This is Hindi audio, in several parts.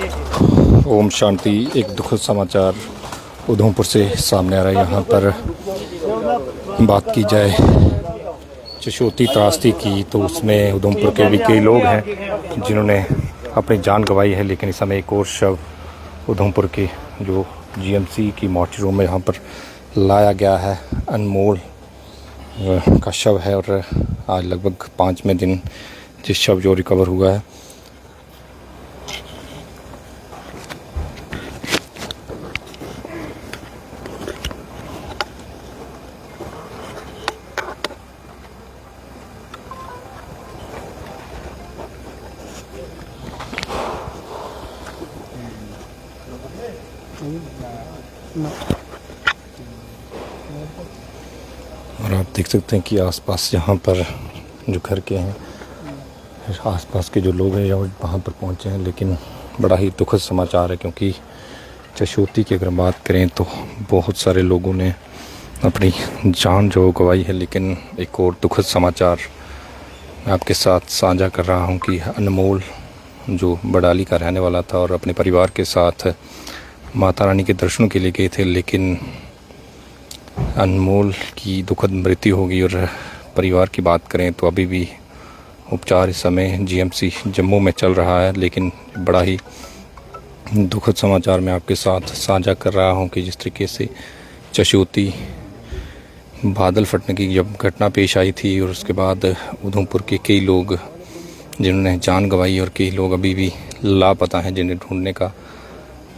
ओम शांति। एक दुखद समाचार उधमपुर से सामने आ रहा है। यहाँ पर बात की जाए चशोती त्रासदी की तो उसमें उधमपुर के भी कई लोग हैं जिन्होंने अपनी जान गंवाई है, लेकिन इस समय एक और शव उधमपुर के जो जीएमसी की मॉर्चरी रूम में यहाँ पर लाया गया है। अनमोल का शव है और आज लगभग 5वें दिन जिस शव जो रिकवर हुआ है। और आप देख सकते हैं कि आसपास यहाँ पर जो घर के हैं, आसपास के जो लोग हैं वहाँ पर पहुँचे हैं, लेकिन बड़ा ही दुखद समाचार है क्योंकि चशोती की अगर बात करें तो बहुत सारे लोगों ने अपनी जान जो गंवाई है। लेकिन एक और दुखद समाचार मैं आपके साथ साझा कर रहा हूँ कि अनमोल जो बड़ाली का रहने वाला था और अपने परिवार के साथ माता रानी के दर्शनों के लिए गए थे, लेकिन अनमोल की दुखद मृत्यु हो गई। और परिवार की बात करें तो अभी भी उपचार इस समय जीएमसी जम्मू में चल रहा है। लेकिन बड़ा ही दुखद समाचार मैं आपके साथ साझा कर रहा हूं कि जिस तरीके से चशोती बादल फटने की जब घटना पेश आई थी और उसके बाद उधमपुर के कई लोग जिन्होंने जान गंवाई और कई लोग अभी भी लापता हैं, जिन्हें ढूंढने का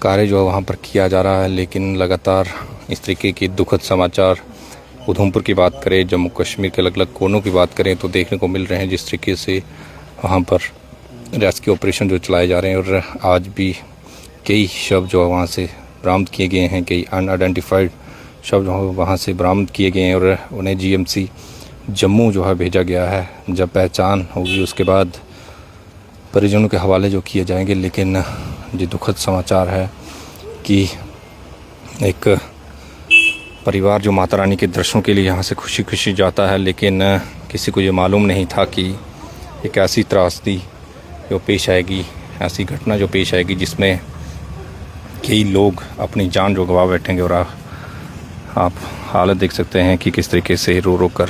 कार्य जो है वहाँ पर किया जा रहा है। लेकिन लगातार इस तरीके के दुखद समाचार उधमपुर की बात करें, जम्मू कश्मीर के अलग अलग कोनों की बात करें तो देखने को मिल रहे हैं। जिस तरीके से वहाँ पर रेस्क्यू ऑपरेशन जो चलाए जा रहे हैं और आज भी कई शव जो वहाँ से बरामद किए गए हैं, कई अनआइडेंटिफाइड शव जो वहाँ से बरामद किए गए हैं और उन्हें जीएमसी जम्मू जो है भेजा गया है। जब पहचान होगी उसके बाद परिजनों के हवाले जो किए जाएंगे। लेकिन ये दुखद समाचार है कि एक परिवार जो माता रानी के दर्शनों के लिए यहाँ से खुशी खुशी जाता है, लेकिन किसी को ये मालूम नहीं था कि एक ऐसी त्रासदी जो पेश आएगी, ऐसी घटना जो पेश आएगी जिसमें कई लोग अपनी जान जो गंवा बैठेंगे। और आप हालत देख सकते हैं कि किस तरीके से रो रो कर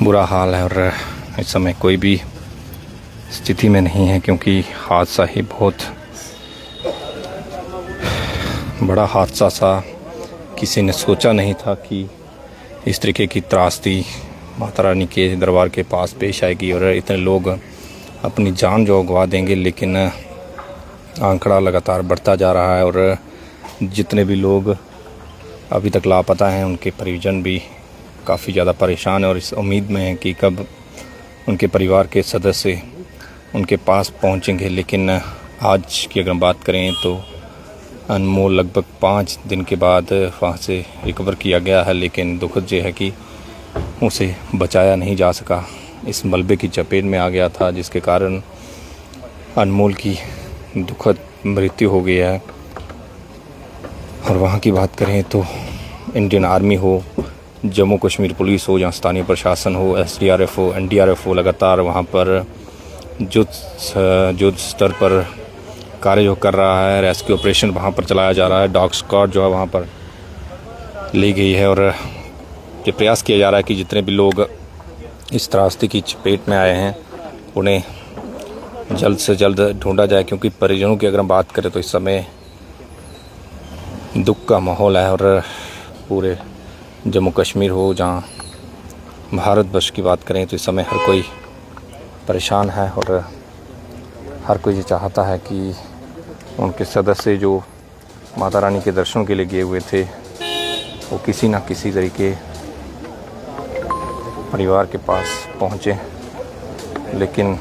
बुरा हाल है। और इस समय कोई भी स्थिति में नहीं है क्योंकि हादसा ही बहुत बड़ा हादसा सा, किसी ने सोचा नहीं था कि इस तरीके की त्रासदी माता रानी के दरबार के पास पेश आएगी और इतने लोग अपनी जान जो गंवा देंगे। लेकिन आंकड़ा लगातार बढ़ता जा रहा है और जितने भी लोग अभी तक लापता हैं उनके परिजन भी काफ़ी ज़्यादा परेशान हैं और इस उम्मीद में हैं कि कब उनके परिवार के सदस्य उनके पास पहुंचेंगे। लेकिन आज की अगर बात करें तो अनमोल लगभग 5 दिन के बाद वहाँ से रिकवर किया गया है, लेकिन दुखद ये है कि उसे बचाया नहीं जा सका। इस मलबे की चपेट में आ गया था जिसके कारण अनमोल की दुखद मृत्यु हो गई है। और वहाँ की बात करें तो इंडियन आर्मी हो, जम्मू कश्मीर पुलिस हो या स्थानीय प्रशासन हो, एसडीआरएफ हो, एनडीआरएफ हो, लगातार वहाँ पर युद्ध स्तर पर कार्य जो कर रहा है। रेस्क्यू ऑपरेशन वहाँ पर चलाया जा रहा है। डॉग स्क्वाड जो है वहाँ पर ली गई है और ये प्रयास किया जा रहा है कि जितने भी लोग इस त्रासदी की चपेट में आए हैं उन्हें जल्द से जल्द ढूंढा जाए। क्योंकि परिजनों की अगर हम बात करें तो इस समय दुख का माहौल है और पूरे जम्मू कश्मीर हो जहाँ भारतवर्ष की बात करें तो इस समय हर कोई परेशान है और हर कोई ये चाहता है कि उनके सदस्य जो माता रानी के दर्शनों के लिए गए हुए थे वो किसी न किसी तरीके परिवार के पास पहुँचे। लेकिन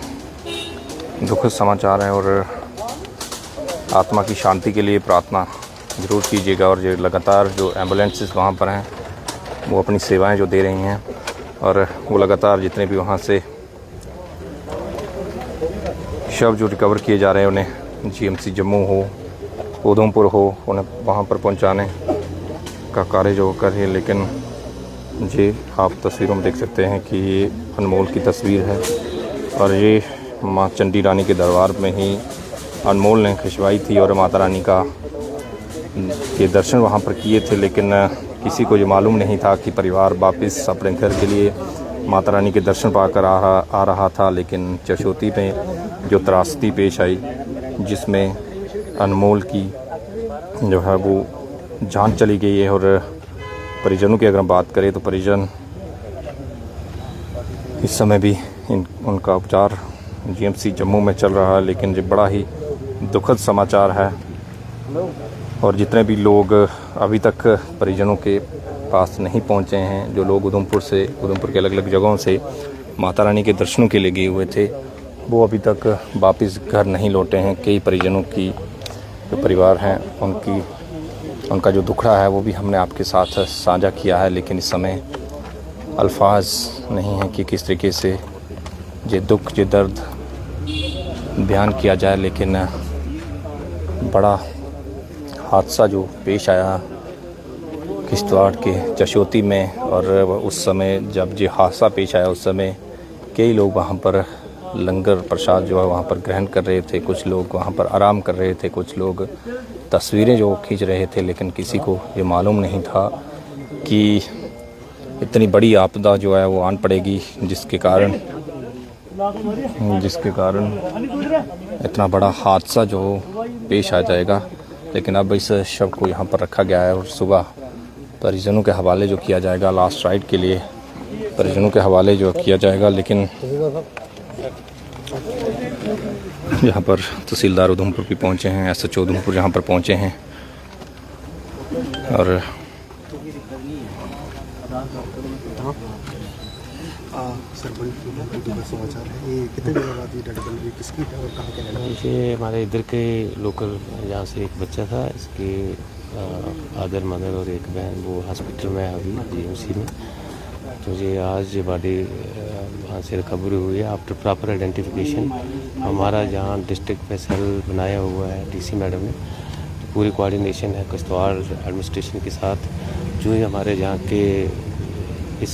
दुखद समाचार है और आत्मा की शांति के लिए प्रार्थना ज़रूर कीजिएगा। और ये लगातार जो एम्बुलेंसेस वहाँ पर हैं वो अपनी सेवाएं जो दे रही हैं और वो लगातार जितने भी वहाँ से शव जो रिकवर किए जा रहे हैं उन्हें जीएमसी जम्मू हो, उधमपुर हो, उन्हें वहाँ पर पहुँचाने का कार्य जो कर रही है। लेकिन ये आप तस्वीरों में देख सकते हैं कि ये अनमोल की तस्वीर है और ये माँ चंडी रानी के दरबार में ही अनमोल ने खिंचवाई थी और माता रानी के दर्शन वहाँ पर किए थे, लेकिन किसी को ये मालूम नहीं था कि परिवार वापस अपने घर के लिए माता रानी के दर्शन पाकर आ रहा था। लेकिन चशोती में जो त्रासदी पेश आई, जिसमें अनमोल की जो है वो जान चली गई है। और परिजनों की अगर हम बात करें तो परिजन इस समय भी उनका उपचार जीएमसी जम्मू में चल रहा है। लेकिन ये बड़ा ही दुखद समाचार है और जितने भी लोग अभी तक परिजनों के पास नहीं पहुंचे हैं, जो लोग उधमपुर के अलग अलग जगहों से माता रानी के दर्शनों के लिए गए हुए थे, वो अभी तक वापस घर नहीं लौटे हैं। कई परिजनों की जो परिवार हैं उनका जो दुखड़ा है वो भी हमने आपके साथ साझा किया है। लेकिन इस समय अल्फाज नहीं है कि किस तरीके से ये दुख ये दर्द बयान किया जाए। लेकिन बड़ा हादसा जो पेश आया किश्तवाड़ के चशोती में, और उस समय जब ये हादसा पेश आया उस समय कई लोग वहाँ पर लंगर प्रसाद जो है वहाँ पर ग्रहण कर रहे थे, कुछ लोग वहाँ पर आराम कर रहे थे, कुछ लोग तस्वीरें जो खींच रहे थे। लेकिन किसी को ये मालूम नहीं था कि इतनी बड़ी आपदा जो है वो आन पड़ेगी, जिसके कारण इतना बड़ा हादसा जो पेश आ जाएगा। लेकिन अब इस शव को यहाँ पर रखा गया है और सुबह परिजनों के हवाले जो किया जाएगा, लास्ट राइड के लिए परिजनों के हवाले जो किया जाएगा। लेकिन यहाँ पर तहसीलदार उधमपुर भी पहुँचे हैं, SHO उधमपुर यहाँ पर पहुँचे हैं। और सर बड़ी समाचार है, ये कितने दिनों बाद ये डेड बॉडी किसकी है और कहाँ के रहने वाले? ये हमारे इधर के लोकल यहाँ से एक बच्चा था, इसके फादर मदर और एक बहन वो हॉस्पिटल में है अभी GMC में। तो ये आज ये बॉडी वहाँ से रिकवरी हुई है आफ्टर प्रॉपर आइडेंटिफिकेशन। हमारा जहाँ डिस्ट्रिक्ट में सेल बनाया हुआ है DC मैडम ने, तो पूरी कोऑर्डिनेशन है किश्तवाड़ एडमिनिस्ट्रेशन के साथ। जो ही हमारे यहाँ के इस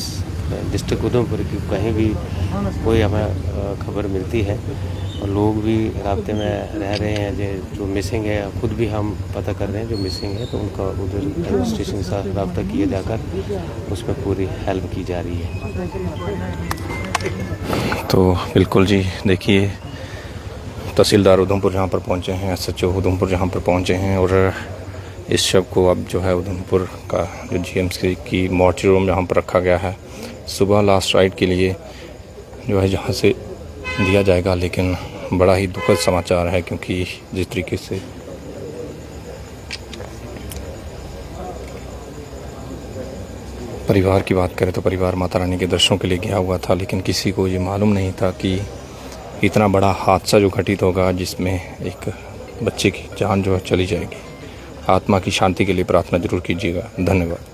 डिस्ट्रिक्ट उधमपुर की कहीं भी कोई हमें खबर मिलती है और लोग भी राब्ते में रह रहे हैं, जो मिसिंग है खुद भी हम पता कर रहे हैं जो मिसिंग है, तो उनका उधर एडमिनिस्ट्रेशन के साथ रब्ता किया जाकर उसमें पूरी हेल्प की जा रही है। तो बिल्कुल जी, देखिए तहसीलदार उधमपुर यहाँ पर पहुँचे हैं, SHO उधमपुर यहाँ पर पहुँचे हैं और इस शव को अब जो है उधमपुर का जो GMC की मॉर्चरी रूम जहाँ पर रखा गया है, सुबह लास्ट राइड के लिए जो है जहाँ से दिया जाएगा। लेकिन बड़ा ही दुखद समाचार है, क्योंकि जिस तरीके से परिवार की बात करें तो परिवार माता रानी के दर्शनों के लिए गया हुआ था, लेकिन किसी को ये मालूम नहीं था कि इतना बड़ा हादसा जो घटित होगा, जिसमें एक बच्चे की जान जो है चली जाएगी। आत्मा की शांति के लिए प्रार्थना जरूर कीजिएगा। धन्यवाद।